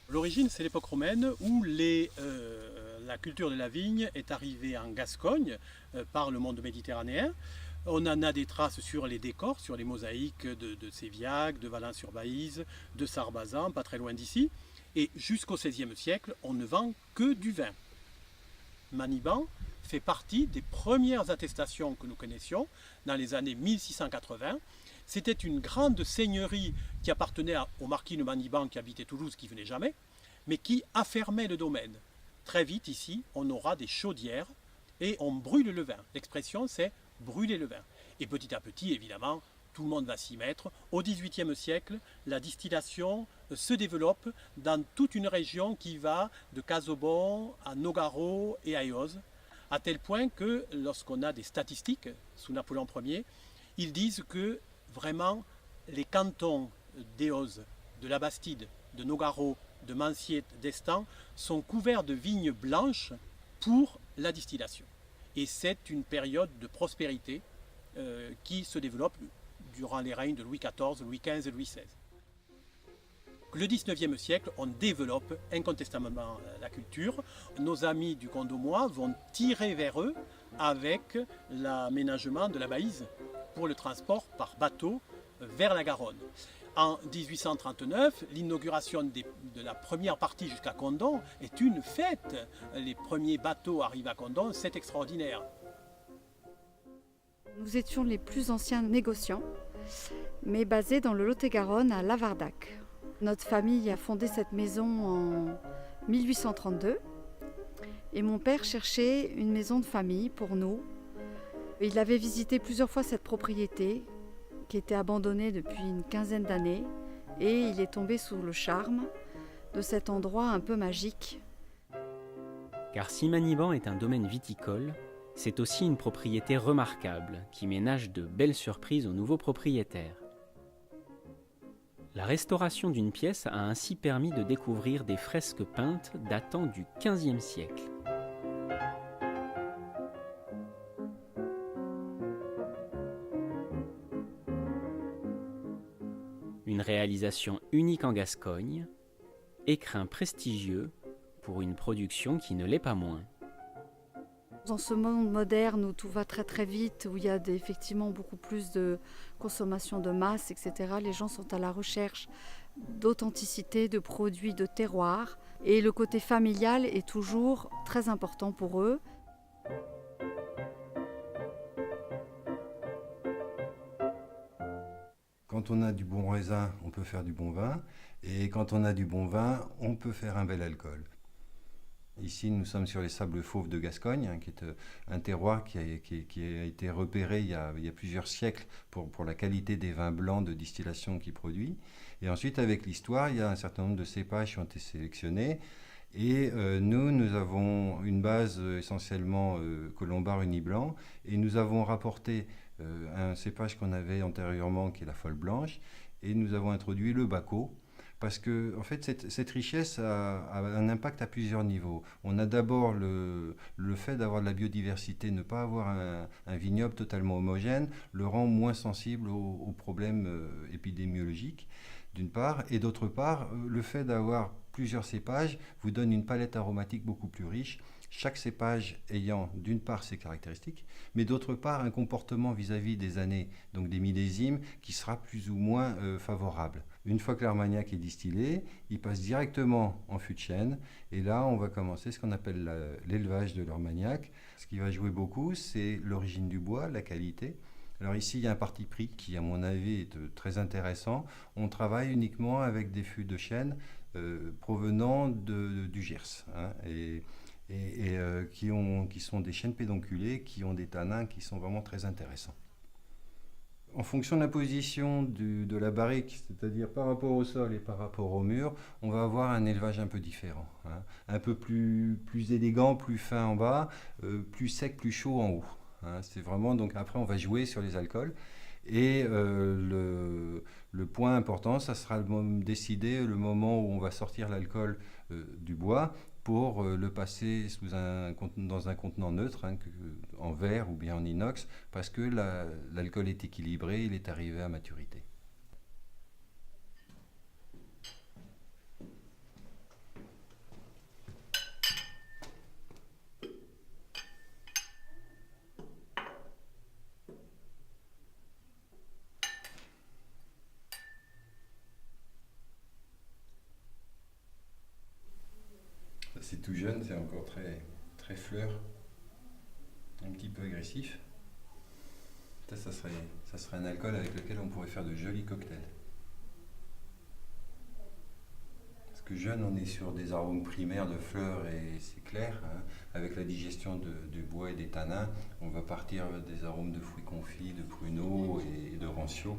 L'origine, c'est l'époque romaine où la culture de la vigne est arrivée en Gascogne par le monde méditerranéen. On en a des traces sur les décors, sur les mosaïques de Sévillac, de Valin-sur-Baïse, de Sarbazan, pas très loin d'ici. Et jusqu'au XVIe siècle, on ne vend que du vin. Maniban fait partie des premières attestations que nous connaissions dans les années 1680. C'était une grande seigneurie qui appartenait au marquis de Maniban qui habitait Toulouse, qui venait jamais, mais qui affermait le domaine. Très vite ici, on aura des chaudières et on brûle le vin. L'expression c'est brûler le vin. Et petit à petit, évidemment, tout le monde va s'y mettre. Au XVIIIe siècle, la distillation se développe dans toute une région qui va de Casaubon à Nogaro et à Eauze, à tel point que lorsqu'on a des statistiques sous Napoléon Ier, ils disent que vraiment les cantons d'Eauze, de la Bastide, de Nogaro, de Manciet, d'Estaing sont couverts de vignes blanches pour la distillation. Et c'est une période de prospérité qui se développe durant les règnes de Louis XIV, Louis XV et Louis XVI. Le XIXe siècle, on développe incontestablement la culture. Nos amis du Condomois vont tirer vers eux avec l'aménagement de la Baïse pour le transport par bateau vers la Garonne. En 1839, l'inauguration de la première partie jusqu'à Condom est une fête. Les premiers bateaux arrivent à Condom, c'est extraordinaire. Nous étions les plus anciens négociants, mais basés dans le Lot-et-Garonne à Lavardac. Notre famille a fondé cette maison en 1832 et mon père cherchait une maison de famille pour nous. Il avait visité plusieurs fois cette propriété qui était abandonnée depuis une quinzaine d'années et il est tombé sous le charme de cet endroit un peu magique. Car si Maniban est un domaine viticole, c'est aussi une propriété remarquable qui ménage de belles surprises aux nouveaux propriétaires. La restauration d'une pièce a ainsi permis de découvrir des fresques peintes datant du XVe siècle. Une réalisation unique en Gascogne, écrin prestigieux pour une production qui ne l'est pas moins. Dans ce monde moderne où tout va très très vite, où il y a effectivement beaucoup plus de consommation de masse, etc., les gens sont à la recherche d'authenticité, de produits de terroir. Et le côté familial est toujours très important pour eux. Quand on a du bon raisin, on peut faire du bon vin. Et quand on a du bon vin, on peut faire un bel alcool. Ici, nous sommes sur les sables fauves de Gascogne, qui est un terroir qui a été repéré il y a plusieurs siècles pour la qualité des vins blancs de distillation qu'il produit. Et ensuite, avec l'histoire, il y a un certain nombre de cépages qui ont été sélectionnés. Et nous avons une base essentiellement colombard uni blanc. Et nous avons rapporté un cépage qu'on avait antérieurement, qui est la folle blanche. Et nous avons introduit le Baco. Parce que en fait, cette richesse a un impact à plusieurs niveaux. On a d'abord le fait d'avoir de la biodiversité, ne pas avoir un vignoble totalement homogène, le rend moins sensible aux problèmes épidémiologiques, d'une part. Et d'autre part, le fait d'avoir plusieurs cépages vous donne une palette aromatique beaucoup plus riche. Chaque cépage ayant d'une part ses caractéristiques, mais d'autre part un comportement vis-à-vis des années, donc des millésimes, qui sera plus ou moins favorable. Une fois que l'Armagnac est distillé, il passe directement en fût de chêne, et là on va commencer ce qu'on appelle l'élevage de l'Armagnac. Ce qui va jouer beaucoup, c'est l'origine du bois, la qualité. Alors ici, il y a un parti pris qui, à mon avis, est très intéressant. On travaille uniquement avec des fûts de chêne provenant du Gers, hein, qui sont des chênes pédonculés, qui ont des tanins qui sont vraiment très intéressants. En fonction de la position de la barrique, c'est-à-dire par rapport au sol et par rapport au mur, on va avoir un élevage un peu différent, hein. Un peu plus élégant, plus fin en bas, plus sec, plus chaud en haut, hein. C'est vraiment, donc après on va jouer sur les alcools. Et le point important, ça sera décider le moment où on va sortir l'alcool du bois pour le passer dans un contenant neutre, hein, en verre ou bien en inox, parce que l'alcool est équilibré, il est arrivé à maturité. C'est tout jeune, c'est encore très, très fleur, un petit peu agressif. Ça serait un alcool avec lequel on pourrait faire de jolis cocktails. Parce que jeune, on est sur des arômes primaires de fleurs et c'est clair. Hein. Avec la digestion du bois et des tanins, on va partir des arômes de fruits confits, de pruneaux et de rancio.